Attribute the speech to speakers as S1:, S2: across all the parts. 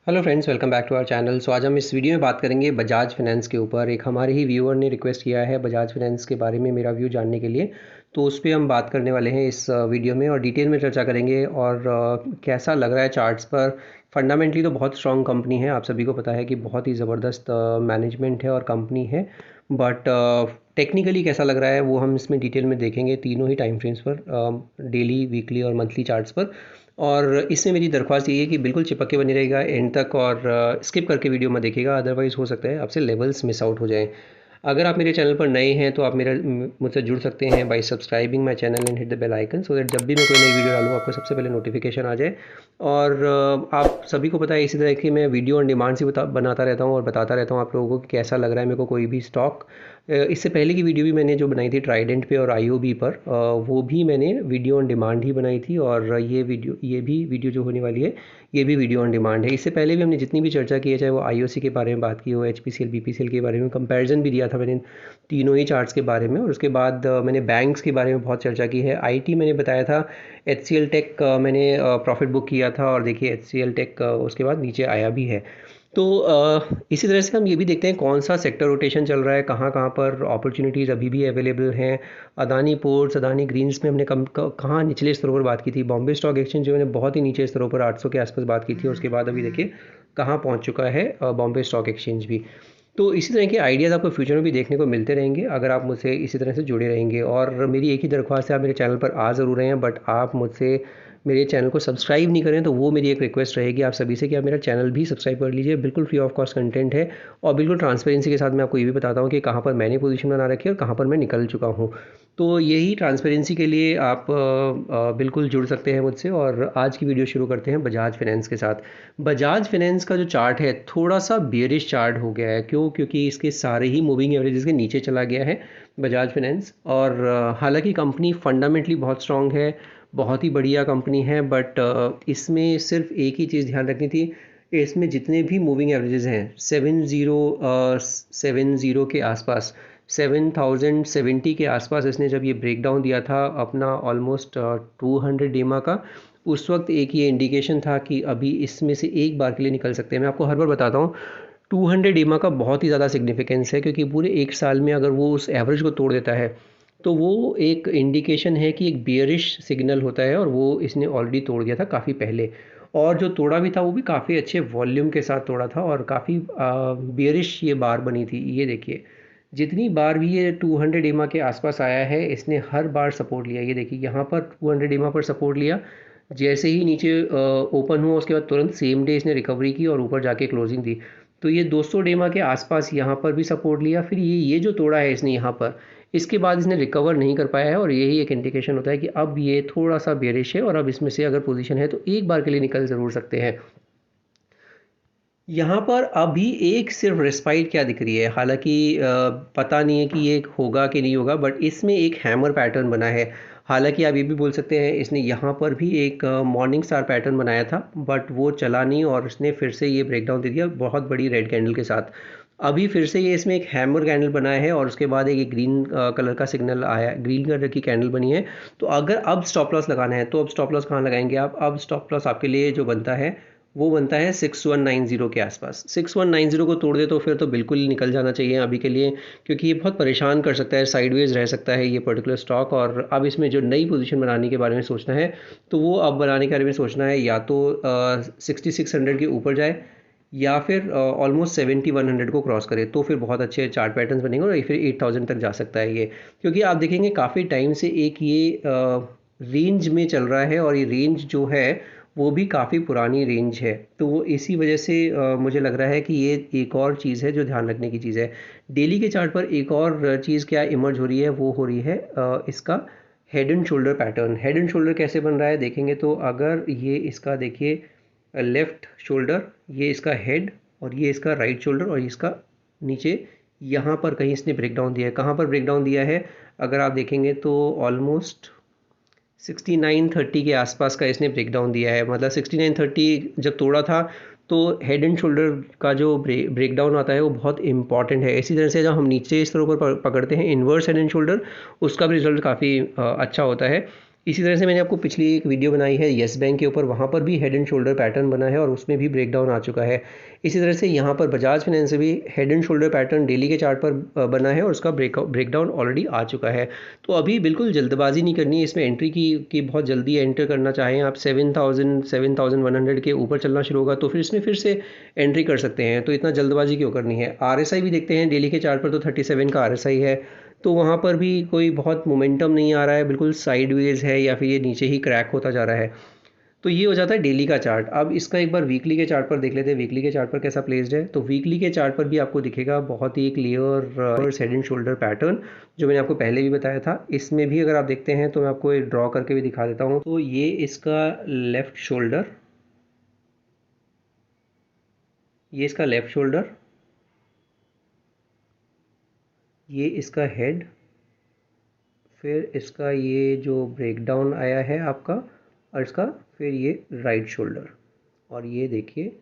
S1: Hello friends, welcome back to our channel. So आज हम इस वीडियो में बात करेंगे बजाज फाइनेंस के ऊपर। एक हमारे ही व्यूअर ने रिक्वेस्ट किया है बजाज फाइनेंस के बारे में मेरा व्यू जानने के लिए, तो उस पर हम बात करने वाले हैं इस वीडियो में और डिटेल में चर्चा करेंगे। और कैसा लग रहा है चार्ट्स पर। फंडामेंटली तो बहुत स्ट्रॉन्ग कंपनी है, आप सभी को पता है कि बहुत ही ज़बरदस्त मैनेजमेंट है और कंपनी है। बट टेक्निकली कैसा लग रहा है वो हम इसमें डिटेल में देखेंगे, तीनों ही टाइम फ्रेम्स पर, डेली, वीकली और मंथली चार्ट्स पर। और इसमें मेरी दरख्वास्त ये है कि बिल्कुल चिपक के बनी रहेगा एंड तक और स्किप करके वीडियो में देखिएगा, अदरवाइज़ हो सकता है आपसे लेवल्स मिस आउट हो जाएं। अगर आप मेरे चैनल पर नए हैं तो आप मुझसे जुड़ सकते हैं by subscribing my channel and hit the bell icon, so that जब भी मैं कोई नई वीडियो डालूँ आपको सबसे पहले नोटिफिकेशन आ जाए। और आप सभी को पता है इसी तरह की मैं वीडियो ऑन डिमांड से बनाता रहता हूँ और बताता रहता हूँ आप लोगों को कि कैसा लग रहा है मेरे को कोई भी स्टॉक। इससे पहले की वीडियो भी मैंने जो बनाई थी ट्राइडेंट पे और आईओबी पर, वो भी मैंने वीडियो ऑन डिमांड ही बनाई थी। और ये भी वीडियो जो होने वाली है ये भी वीडियो ऑन डिमांड है। इससे पहले भी हमने जितनी भी चर्चा की है, चाहे वो आईओसी के बारे में बात की हो, एचपीसीएल बीपीसीएल के बारे में कंपैरिजन भी दिया था मैंने तीनों ही चार्ट्स के बारे में। और उसके बाद मैंने बैंक्स के बारे में बहुत चर्चा की है। आईटी मैंने बताया था, एचसीएल टेक मैंने प्रॉफिट बुक किया था और देखिए एचसीएल टेक उसके बाद नीचे आया भी है। तो इसी तरह से हम ये भी देखते हैं कौन सा सेक्टर रोटेशन चल रहा है, कहाँ कहाँ पर अपॉर्चुनिटीज़ अभी भी अवेलेबल हैं। अदानी पोर्ट्स, अदानी ग्रीन्स में हमने कहाँ निचले स्तरों पर बात की थी। बॉम्बे स्टॉक एक्सचेंज जो मैंने बहुत ही नीचे स्तरों पर 800 के आसपास बात की थी, और उसके बाद अभी देखिए कहाँ पहुँच चुका है बॉम्बे स्टॉक एक्सचेंज भी। तो इसी तरह के आइडियाज़ आपको फ्यूचर में भी देखने को मिलते रहेंगे अगर आप मुझसे इसी तरह से जुड़े रहेंगे। और मेरी एक ही दरख्वास्त है, आप मेरे चैनल पर आ ज़रूर रहे हैं, बट आप मुझसे मेरे चैनल को सब्सक्राइब नहीं करें तो वो मेरी एक रिक्वेस्ट रहेगी आप सभी से कि आप मेरा चैनल भी सब्सक्राइब कर लीजिए। बिल्कुल फ्री ऑफ कॉस्ट कंटेंट है और बिल्कुल ट्रांसपेरेंसी के साथ मैं आपको ये भी बताता हूँ कि कहाँ पर मैंने पोजीशन बना रखी है और कहाँ पर मैं निकल चुका हूँ। तो यही ट्रांसपेरेंसी के लिए आप बिल्कुल जुड़ सकते हैं मुझसे। और आज की वीडियो शुरू करते हैं बजाज फाइनेंस के साथ। बजाज फाइनेंस का जो चार्ट है थोड़ा सा बियरिश चार्ट हो गया है। क्यों? क्योंकि इसके सारे ही मूविंग एवरेजेस के नीचे चला गया है बजाज फाइनेंस। और हालांकि कंपनी फंडामेंटली बहुत स्ट्रांग है, बहुत ही बढ़िया कंपनी है, बट इसमें सिर्फ एक ही चीज़ ध्यान रखनी थी। इसमें जितने भी मूविंग एवरेजेस हैं 70 के आसपास, 7070 के आसपास इसने जब ये ब्रेक डाउन दिया था अपना ऑलमोस्ट 200 डेमा का, उस वक्त एक ये इंडिकेशन था कि अभी इसमें से एक बार के लिए निकल सकते हैं। मैं आपको हर बार बताता हूँ 200 डेमा का बहुत ही ज़्यादा सिग्निफिकेंस है, क्योंकि पूरे एक साल में अगर वो उस एवरेज को तोड़ देता है तो वो एक इंडिकेशन है कि एक बियरिश सिग्नल होता है, और वो इसने ऑलरेडी तोड़ दिया था काफ़ी पहले। और जो तोड़ा भी था वो भी काफ़ी अच्छे वॉल्यूम के साथ तोड़ा था और काफ़ी बियरिश ये बार बनी थी। ये देखिए जितनी बार भी ये 200 एमा के आसपास आया है इसने हर बार सपोर्ट लिया। ये देखिए यहाँ पर 200 एमा पर सपोर्ट लिया, जैसे ही नीचे ओपन हुआ उसके बाद तुरंत सेम डे इसने रिकवरी की और ऊपर जाके क्लोजिंग दी। तो ये 200 डेमा के आसपास यहाँ पर भी सपोर्ट लिया, फिर ये जो तोड़ा है इसने यहाँ पर, इसके बाद इसने रिकवर नहीं कर पाया है। और यही एक इंडिकेशन होता है कि अब ये थोड़ा सा बेरिश है और अब इसमें से अगर पोजीशन है तो एक बार के लिए निकल ज़रूर सकते हैं। यहाँ पर अभी एक सिर्फ रेस्पाइट क्या दिख रही है, हालांकि पता नहीं है कि ये होगा कि नहीं होगा, बट इसमें एक हैमर पैटर्न बना है। हालांकि आप ये भी बोल सकते हैं इसने यहाँ पर भी एक मॉर्निंग स्टार पैटर्न बनाया था, बट वो चला नहीं और इसने फिर से ये ब्रेकडाउन दे दिया बहुत बड़ी रेड कैंडल के साथ। अभी फिर से ये इसमें एक हैमर कैंडल बना है और उसके बाद एक ग्रीन कलर का सिग्नल आया, ग्रीन कलर की कैंडल बनी है। तो अगर अब स्टॉप लॉस लगाना है तो अब स्टॉप लॉस कहाँ लगाएंगे आप? अब स्टॉप लॉस आपके लिए जो बनता है वो बनता है 6190 के आसपास। 6190 को तोड़ दे तो फिर तो बिल्कुल ही निकल जाना चाहिए अभी के लिए, क्योंकि ये बहुत परेशान कर सकता है, साइडवेज रह सकता है ये पर्टिकुलर स्टॉक। और अब इसमें जो नई पोजीशन बनाने के बारे में सोचना है तो वो अब बनाने के बारे में सोचना है या तो 6600 के ऊपर जाए या फिर ऑलमोस्ट 7100 को क्रॉस करे, तो फिर बहुत अच्छे चार्ट पैटर्न्स बनेंगे और फिर 8000 तक जा सकता है ये। क्योंकि आप देखेंगे काफ़ी टाइम से एक ये रेंज में चल रहा है और ये रेंज जो है वो भी काफ़ी पुरानी रेंज है। तो वो इसी वजह से मुझे लग रहा है कि ये एक और चीज़ है जो ध्यान रखने की चीज़ है। डेली के चार्ट पर एक और चीज़ क्या इमर्ज हो रही है, वो हो रही है इसका head and shoulder pattern. Head and shoulder कैसे बन रहा है देखेंगे तो अगर ये इसका देखिए लेफ़्ट शोल्डर, ये इसका हेड, और ये इसका राइट शोल्डर, और इसका नीचे यहाँ पर कहीं इसने ब्रेक डाउन दिया है। कहाँ पर ब्रेक डाउन दिया है अगर आप देखेंगे तो ऑलमोस्ट 6930 के आसपास का इसने ब्रेक डाउन दिया है। मतलब 6930 जब तोड़ा था तो हेड एंड शोल्डर का जो ब्रेक डाउन आता है वो बहुत इंपॉर्टेंट है। इसी तरह से जब हम नीचे इस तरह पर पकड़ते हैं इन्वर्स हेड एंड शोल्डर, उसका भी रिजल्ट काफ़ी अच्छा होता है। इसी तरह से मैंने आपको पिछली एक वीडियो बनाई है येस बैंक के ऊपर, वहाँ पर भी हेड एंड शोल्डर पैटर्न बना है और उसमें भी ब्रेकडाउन आ चुका है। इसी तरह से यहाँ पर बजाज फाइनेंस से भी head and shoulder pattern daily के चार्ट पर बना है और उसका ब्रेकडाउन ऑलरेडी आ चुका है। तो अभी बिल्कुल जल्दबाजी नहीं करनी है इसमें एंट्री की बहुत जल्दी एंटर करना चाहें आप 7100 के ऊपर चलना शुरू होगा तो फिर इसमें फिर से एंट्री कर सकते हैं। तो इतना जल्दबाजी क्यों करनी है। RSI भी देखते हैं डेली के चार्ट पर, तो 37 का RSI है, तो वहाँ पर भी कोई बहुत मोमेंटम नहीं आ रहा है, बिल्कुल साइडवेज है या फिर ये नीचे ही क्रैक होता जा रहा है। तो ये हो जाता है डेली का चार्ट। अब इसका एक बार वीकली के चार्ट पर देख लेते हैं, वीकली के चार्ट पर कैसा प्लेस्ड है। तो वीकली के चार्ट पर भी आपको दिखेगा बहुत ही clear head and shoulder pattern, जो मैंने आपको पहले भी बताया था। इसमें भी अगर आप देखते हैं तो मैं आपको एक ड्रॉ करके भी दिखा देता हूँ। तो ये इसका लेफ्ट शोल्डर, ये इसका लेफ्ट शोल्डर, ये इसका हेड, फिर इसका ये जो ब्रेकडाउन आया है आपका, और इसका फिर ये राइट शोल्डर। और ये देखिए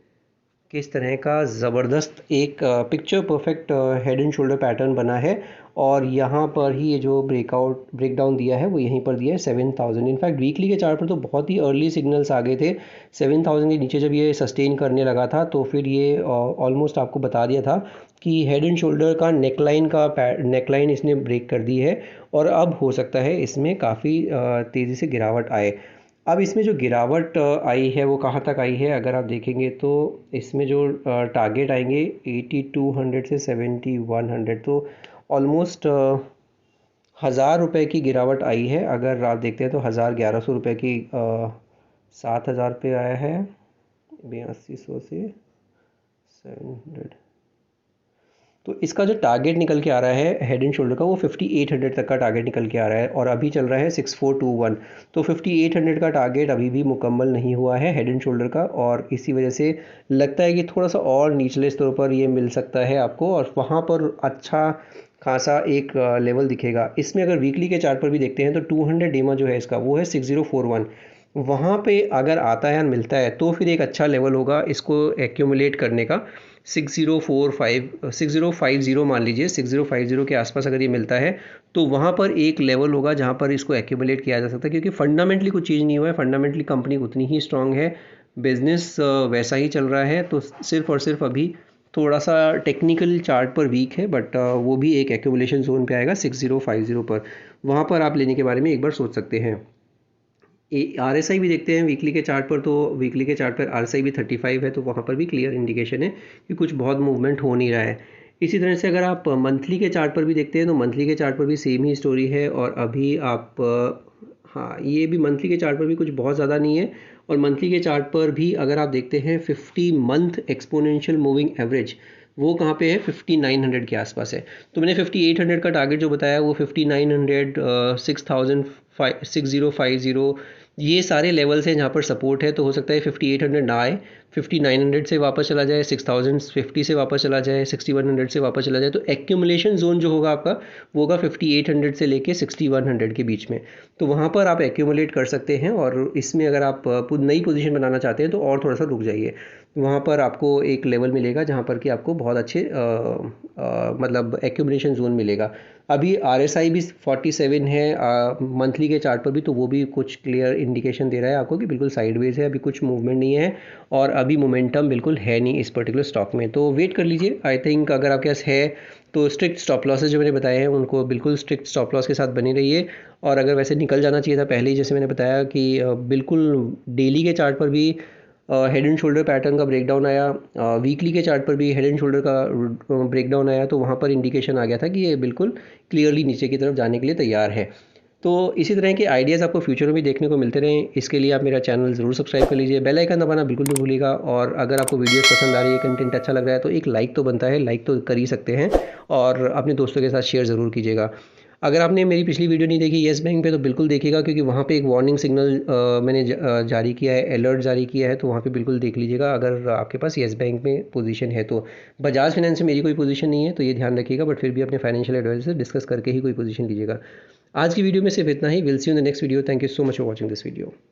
S1: किस तरह का ज़बरदस्त एक picture perfect head and shoulder pattern बना है। और यहाँ पर ही ये जो ब्रेकडाउन दिया है वो यहीं पर दिया है 7000। इनफैक्ट वीकली के चार्ट पर तो बहुत ही अर्ली सिग्नल्स आ गए थे 7000 के नीचे। जब ये सस्टेन करने लगा था तो फिर ये ऑलमोस्ट आपको बता दिया था कि हेड एंड शोल्डर का नेकलाइन इसने ब्रेक कर दी है और अब हो सकता है इसमें काफ़ी तेज़ी से गिरावट आए। अब इसमें जो गिरावट आई है वो कहाँ तक आई है अगर आप देखेंगे तो इसमें जो टारगेट आएंगे 8200 से 7100, तो ऑलमोस्ट 1000 रुपये की गिरावट आई है। अगर आप देखते हैं तो 1100 रुपये की 7000 पे आया है, 8200 से 700। तो इसका जो टारगेट निकल के आ रहा है हेड एंड शोल्डर का वो 5800 तक का टारगेट निकल के आ रहा है और अभी चल रहा है 6421। तो 5800 का टारगेट अभी भी मुकम्मल नहीं हुआ है हेड एंड शोल्डर का, और इसी वजह से लगता है कि थोड़ा सा और निचले स्तर पर ये मिल सकता है आपको और वहाँ पर अच्छा खासा एक लेवल दिखेगा। इसमें अगर वीकली के चार्ट पर भी देखते हैं तो 200 डेमा जो है इसका वो है 6041। वहाँ पे अगर आता है मिलता है तो फिर एक अच्छा लेवल होगा इसको एक्यूमुलेट करने का। 6050 मान लीजिए, 6050 के आसपास अगर ये मिलता है तो वहाँ पर एक लेवल होगा जहाँ पर इसको एक्यूमुलेट किया जा सकता है, क्योंकि फंडामेंटली कुछ चीज़ नहीं हुआ है। फंडामेंटली कंपनी उतनी ही स्ट्रांग है, बिजनेस वैसा ही चल रहा है। तो सिर्फ और सिर्फ अभी थोड़ा सा टेक्निकल चार्ट पर वीक है, बट वो भी एक एक्यूमुलेशन जोन पे आएगा 6050 पर। वहाँ पर आप लेने के बारे में एक बार सोच सकते हैं। RSI भी देखते हैं वीकली के चार्ट पर, तो वीकली के चार्ट पर RSI भी 35 है, तो वहाँ पर भी क्लियर इंडिकेशन है कि कुछ बहुत मूवमेंट हो नहीं रहा है। इसी तरह से अगर आप मंथली के चार्ट पर भी देखते हैं तो मंथली के चार्ट पर भी सेम ही स्टोरी है। और अभी आप हाँ, ये भी मंथली के चार्ट पर भी कुछ बहुत ज़्यादा नहीं है। और मंथली के चार्ट पर भी अगर आप देखते हैं 50 मंथ एक्सपोनेंशियल मूविंग एवरेज वो कहाँ पे है, 5900 के आसपास है। तो मैंने 5800 का टारगेट जो बताया वो 5900, 6050 ये सारे लेवल्स हैं जहाँ पर सपोर्ट है। तो हो सकता है 5800 ना आए, 5900 से वापस चला जाए, 6050 से वापस चला जाए, 6100 से वापस चला जाए। तो एक्यूमुलेशन जोन जो होगा आपका वो होगा 5800 से लेके 6100 के बीच में। तो वहाँ पर आप एक्यूमुलेट कर सकते हैं और इसमें अगर आप नई पोजीशन बनाना चाहते हैं तो और थोड़ा सा रुक जाइए। वहाँ पर आपको एक लेवल मिलेगा जहाँ पर कि आपको बहुत अच्छे मतलब एक्यूमुलेशन जोन मिलेगा। अभी RSI भी 47 है मंथली के चार्ट पर भी, तो वो भी कुछ क्लियर इंडिकेशन दे रहा है आपको कि बिल्कुल साइडवेज है, अभी कुछ मूवमेंट नहीं है और अभी मोमेंटम बिल्कुल है नहीं इस पर्टिकुलर स्टॉक में। तो वेट कर लीजिए। आई थिंक अगर आपके पास है तो स्ट्रिक्ट स्टॉप लॉसेज जो मैंने बताए हैं उनको बिल्कुल स्ट्रिक्ट स्टॉप लॉस के साथ बने रहिए। और अगर वैसे निकल जाना चाहिए था पहले ही, जैसे मैंने बताया कि बिल्कुल डेली के चार्ट पर भी हेड एंड शोल्डर पैटर्न का ब्रेकडाउन आया, वीकली के चार्ट पर भी हेड एंड शोल्डर का ब्रेकडाउन आया, तो वहाँ पर इंडिकेशन आ गया था कि ये बिल्कुल क्लियरली नीचे की तरफ जाने के लिए तैयार है। तो इसी तरह के आइडियाज़ आपको फ्यूचर में भी देखने को मिलते रहें, इसके लिए आप मेरा चैनल ज़रूर सब्सक्राइब कर लीजिए, बेल आइकन दबाना बिल्कुल नहीं भूलिएगा। और अगर आपको वीडियोस पसंद आ रही है, कंटेंट अच्छा लग रहा है तो एक लाइक तो बनता है, लाइक तो कर ही सकते हैं और अपने दोस्तों के साथ शेयर ज़रूर कीजिएगा। अगर आपने मेरी पिछली वीडियो नहीं देखी येस बैंक पे तो बिल्कुल देखिएगा, क्योंकि वहाँ पे एक वार्निंग सिग्नल मैंने जारी किया है, अलर्ट जारी किया है, तो वहाँ पे बिल्कुल देख लीजिएगा अगर आपके पास येस बैंक में पोजीशन है तो। बजाज फाइनेंस में मेरी कोई पोजीशन नहीं है तो ये ध्यान रखिएगा, बट फिर भी अपने फाइनेंशियल एडवाइजर से डिस्कस करके ही कोई पोजीशन लीजिएगा। आज की वीडियो में सिर्फ इतना ही। Will see you in the next video. Thank you so much for watching this video.